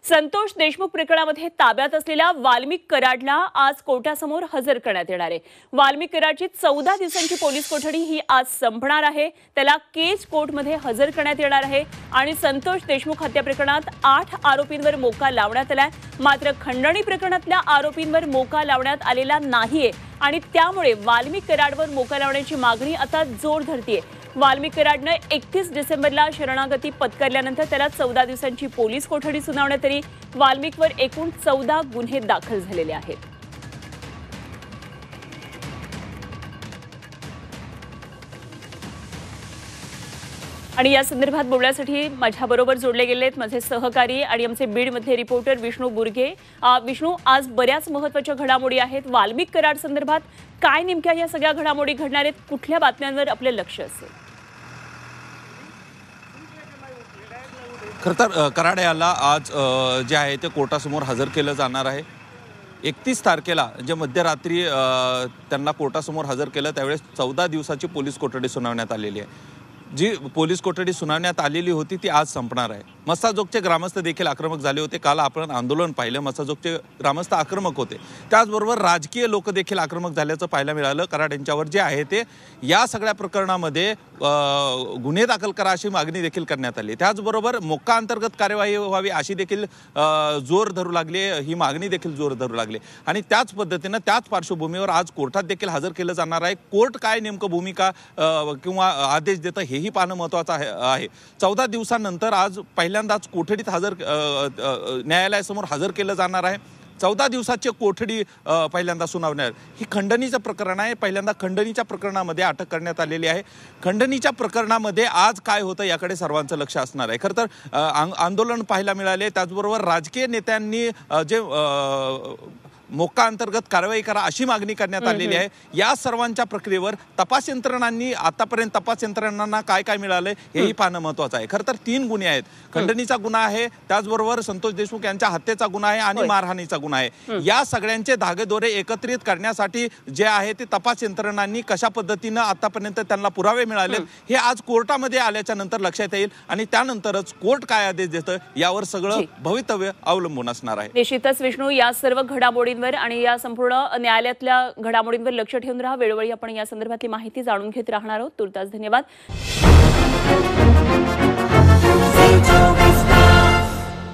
संतोष देशमुख प्रकरणामध्ये ताब्यात असलेल्या वाल्मिक कराडला आज कोर्टासमोर हजर करण्यात येणार आहे। वाल्मिक कराडची 14 दिवसांची पोलीस कोठडी ही आज संपणार आहे। त्याला केज कोर्टमध्ये हजर करण्यात येणार आहे आणि संतोष देशमुख हत्या प्रकरणात 8 आरोपींवर मोका लावण्यात आलाय। मात्र खंडणी प्रकरणातल्या आरोपींवर मोका लावण्यात आलेला नाहीये आणि त्यामुळे वाल्मिक कराडवर मोका लावण्याची मागणी आता जोर धरतेय। वाल्मिक कराडने 31 डिसेंबरला शरणागती पत्करल्यानंतर त्याला 14 दिवसांची पोलीस कोठडी सुनावण्यात आली। वाल्मिकवर एकूण 14 गुन्हे दाखल झालेले आहेत। आणि या संदर्भात बोलण्यासाठी माझ्याबरोबर जोडले गेले आहेत माझे सहकारी आणि आमचे बीडमधले रिपोर्टर विष्णू बुर्गे। विष्णू, आज बऱ्याच महत्त्वाच्या घडामोडी आहेत। वाल्मिक कराड संदर्भात काय नेमक्या या सगळ्या घडामोडी घडणार आहेत? कुठल्या बातम्यांवर आपले लक्ष असेल? खरं तर कराड याला आज जे आहे ते कोर्टासमोर हजर केलं जाणार आहे। 31 तारखेला जे मध्यरात्री त्यांना कोर्टासमोर हजर केलं त्यावेळेस 14 दिवसाची पोलीस कोठडी सुनावण्यात आलेली आहे। जी पोलीस कोठडी सुनावण्यात आलेली होती ती आज संपणार आहे। मस्साजोगचे ग्रामस्थ देखील आक्रमक झाले होते। काल आपण आंदोलन पाहिलं, मस्साजोगचे ग्रामस्थ आक्रमक होते, त्याचबरोबर राजकीय लोक देखील आक्रमक झाल्याचं पाहायला मिळालं। कराड यांच्यावर जे आहे ते या सगळ्या प्रकरणामध्ये गुन्हे दाखल करा अशी मागणी देखील करण्यात आली। त्याचबरोबर मोक्का अंतर्गत कार्यवाही व्हावी अशी देखील जोर धरू लागली, ही मागणी देखील जोर धरू लागली आणि त्याच पद्धतीनं त्याच पार्श्वभूमीवर आज कोर्टात देखील हजर केलं जाणार आहे। कोर्ट काय नेमकं भूमिका किंवा आदेश देतं हेही पाहणं महत्त्वाचं आहे। 14 दिवसांनंतर आज पहिल्यांदाच कोठडीत न्यायालयासमोर हजर केलं जाणार आहे। 14 दिवसाची कोठडी पहिल्यांदा सुनावणार। ही खंडणीचं प्रकरण आहे। पहिल्यांदा खंडणीच्या प्रकरणामध्ये अटक करण्यात आलेली आहे। खंडणीच्या प्रकरणामध्ये आज काय होतं याकडे सर्वांचं लक्ष असणार आहे। खरं तर आंदोलन पाहायला मिळाले, त्याचबरोबर राजकीय नेत्यांनी जे मोक्का अंतर्गत कारवाई करा अशी मागणी करण्यात आलेली आहे। या सर्वांच्या प्रक्रियेवर तपास यंत्रणांनी आतापर्यंत तपास यंत्रणांना काय काय मिळाले हेही पाहणं महत्त्वाचं आहे। खरं तर 3 गुन्हे आहेत। खंडणीचा गुन्हा आहे, त्याचबरोबर संतोष देशमुख यांच्या हत्येचा गुन्हा आहे आणि मारहाणीचा गुन्हा आहे। या सगळ्यांचे धागेदोरे एकत्रित करण्यासाठी जे आहे ते तपास यंत्रणांनी कशा पद्धतीनं आतापर्यंत त्यांना पुरावे मिळाले हे आज कोर्टामध्ये आल्याच्या नंतर लक्षात येईल आणि त्यानंतरच कोर्ट काय आदेश देतं यावर सगळं भवितव्य अवलंबून असणार आहे। निश्चितच विष्णू, या सर्व घडामोडी आणि या संपूर्ण न्यायालयातल्या घडामोडींवर लक्ष ठेवून राहा। वेळोवेळी आपण या संदर्भातली माहिती जाणून घेत राहणार आहोत। तुर्तास धन्यवाद।